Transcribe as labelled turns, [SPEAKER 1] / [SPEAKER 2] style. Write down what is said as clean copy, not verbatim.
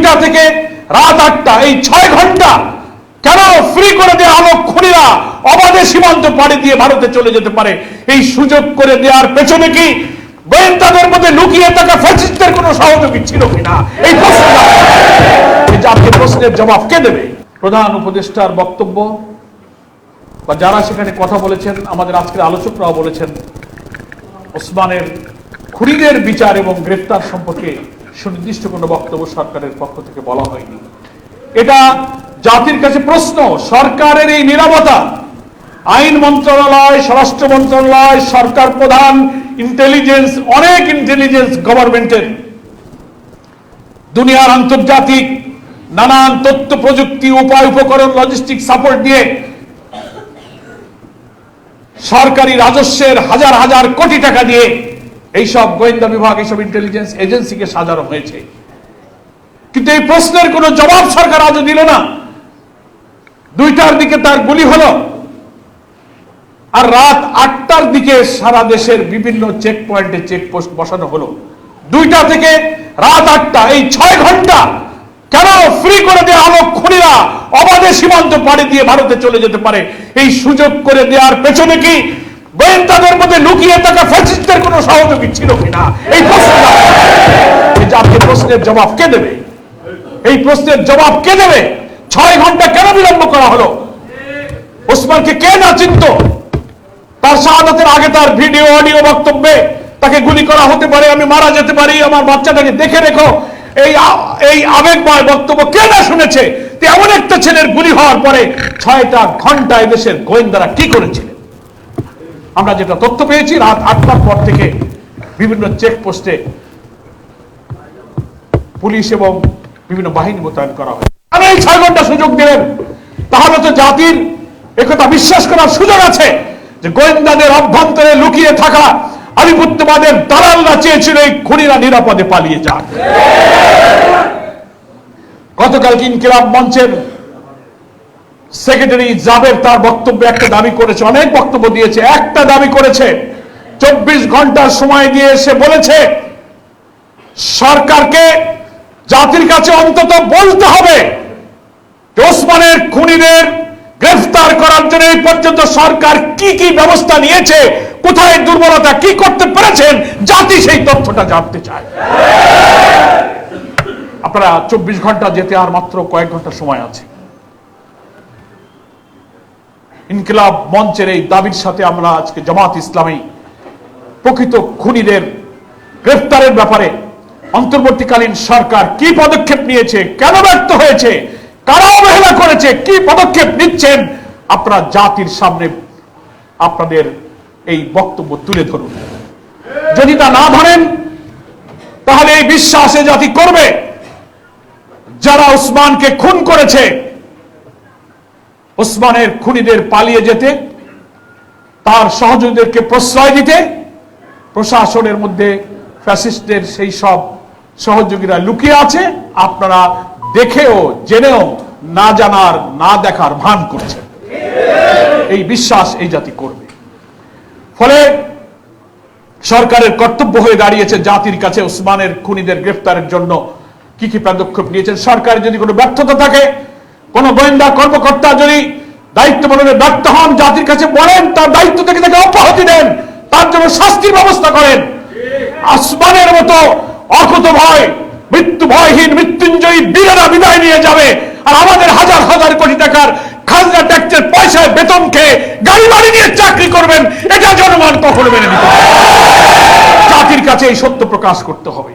[SPEAKER 1] 2টা থেকে রাত 8টা, এই 6 ঘন্টা কেন ফ্রি করে দেওয়া হলো? খুনিরা অবাধে সীমান্ত পাড়ি দিয়ে ভারতে চলে যেতে পারে। এই সুযোগ করে দেওয়ার পেছনে কি গোয়েন্দাদের মধ্যে লুকিয়ে থাকা ফ্যাসিস্টদের কোনো সহযোগী ছিল কিনা? এই প্রশ্নের জবাব কে দেবে? প্রধান উপদেষ্টার বক্তব্য বা যারা সেখানে কথা বলেছেন, আমাদের আজকের আলোচকরাও বলেছেন, ওসমানের খুনিদের বিচার এবং গ্রেফতার সম্পর্কে সুনির্দিষ্ট কোনো বক্তব্য সরকারের পক্ষ থেকে বলা হয়নি। এটা জাতির কাছে প্রশ্ন। সরকারের এই নীরবতা, আইন মন্ত্রণালয়, স্বরাষ্ট্র মন্ত্রণালয়, সরকার প্রধান, ইন্টেলিজেন্স, অনেক ইন্টেলিজেন্স গভর্নমেন্টের, দুনিয়ার আন্তর্জাতিক নানান তথ্য প্রযুক্তি উপায় উপকরণ লজিস্টিক সাপোর্ট দিয়ে সরকারি রাজস্বের হাজার হাজার কোটি টাকা দিয়ে এইসব গোয়েন্দা বিভাগ, এইসব ইন্টেলিজেন্স এজেন্সিকে সাজানো হয়েছে। কিন্তু এই প্রশ্নের কোনো জবাব সরকার আজও দিল না। 2টার দিকে তার গুলি হলো, আর রাত 8টার দিকে সারা দেশের বিভিন্ন চেক পয়েন্টে চেকপোস্ট বসানো হলো। 2টা থেকে রাত 8টা, এই 6 ঘন্টা কেন ফ্রি করে দেওয়া হলো? খুনিরা অবাধে সীমান্ত পাড়ি দিয়ে ভারতে চলে যেতে পারে। এই সুযোগ করে দেওয়ার পেছনে কি গোয়েন্দাদের মধ্যে লুকিয়ে থাকা ফ্যাসিস্টদের কোনো সহযোগী ছিল কিনা? এই প্রশ্নের জবাব কে দেবে? এই প্রশ্নের জবাব কে দেবে? 6 ঘন্টা কেন বিলম্ব করা হলো? ওসমানকে কে না চিনত? তার শাহাদাতের আগে তার ভিডিও অডিও বক্তব্যে তাকে গুলি করা হতে পারে, আমি মারা যেতে পারি, আমার বাচ্চাটাকে দেখে রেখো, এই আবেগময় বক্তব্য কে না শুনেছে? এমন একটা ছেলের গুলি হওয়ার পরে 6টা ঘন্টায় দেশের গোয়েন্দারা কি করেছিলেন? আমরা যেটা তথ্য পেয়েছি, রাত 8টার পর থেকে বিভিন্ন চেকপোস্টে পুলিশ এবং বিভিন্ন বাহিনী মোতায়েন করা হয়। আমি এই 6 ঘন্টা সুযোগ দিলেন, তাহলে তো জাতির একথা বিশ্বাস করার সুযোগ আছে যে গোয়েন্দাদের অভ্যন্তরে লুকিয়ে থাকা আধিপত্যবাদের দালালরা চেয়েছিল এই খুনিরা নিরাপদে পালিয়ে যাক। গতকাল ইনকিলাব মঞ্চের সেক্রেটারি জাবের তার বক্তব্যে একটা দাবি করেছে, অনেক বক্তব্য দিয়েছে, একটা দাবি করেছে, 24 ঘন্টার সময় দিয়ে সে বলেছে সরকারকে জাতির কাছে অন্তত বলতে হবে যে ওসমানের খুনিদের গ্রেফতার করার জন্য এই পর্যন্ত সরকার কি কি ব্যবস্থা নিয়েছে, কোথায় দুর্বলতা, কি করতে পেরেছেন, জাতি সেই তথ্যটা জানতে চায়। আপনারা 24 ঘন্টা যেতে আর মাত্র কয়েক ঘন্টা সময় আছে। ইনকিলাব মঞ্চের এই দাবির সাথে আমরা আজকে জামাত ইসলামী প্রকৃত খুনিদের গ্রেফতারের ব্যাপারে অন্তর্বর্তীকালীন সরকার কি পদক্ষেপ নিয়েছে, কেন ব্যর্থ হয়েছে, কারা অবহেলা করেছে, কি পদক্ষেপ নিচ্ছেন, আপনারা জাতির সামনে আপনাদের এই বক্তব্য তুলে ধরুন। যদি তা না ধরেন তাহলে এই বিশ্বাসে জাতি করবে যারা ওসমানকে খুন করেছে, ওসমানের খুনিদের পালিয়ে যেতে, তার সহযোগীদেরকে প্রশ্রয় দিতে প্রশাসনের মধ্যে ফ্যাসিস্টদের সেই সব সহযোগীরা লুকিয়ে আছে। আপনারা দেখেও জেনেও না জানার, না দেখার ভান করছেন। এই বিশ্বাস এই জাতি করবে। ফলে সরকারের কর্তব্য হয়ে দাঁড়িয়েছে জাতির কাছে ওসমানের খুনিদের গ্রেফতারের জন্য কি কি পদক্ষেপ নিয়েছেন। সরকারের যদি কোনো ব্যর্থতা থাকে, কোন গোয়েন্দা কর্মকর্তা যদি দায়িত্ব পালনে ব্যর্থ হন, জাতির কাছে বলেন, তার দায়িত্ব থেকে তাকে অব্যাহতি দেন, তার জন্য শাস্তির ব্যবস্থা করেন। ওসমানের মতো অকুত ভয়, মৃত্যু ভয়হীন মৃত্যুঞ্জয়ী বীরেরা বিদায় নিয়ে যাবে, আর আমাদের হাজার হাজার কোটি টাকার খাজনা ট্যাক্সের পয়সায় বেতন খেয়ে গাড়ি বাড়ি নিয়ে চাকরি করবেন, এটা জনগণ কখনো মেনে নিতে পারে। জাতির কাছে এই সত্য প্রকাশ করতে হবে।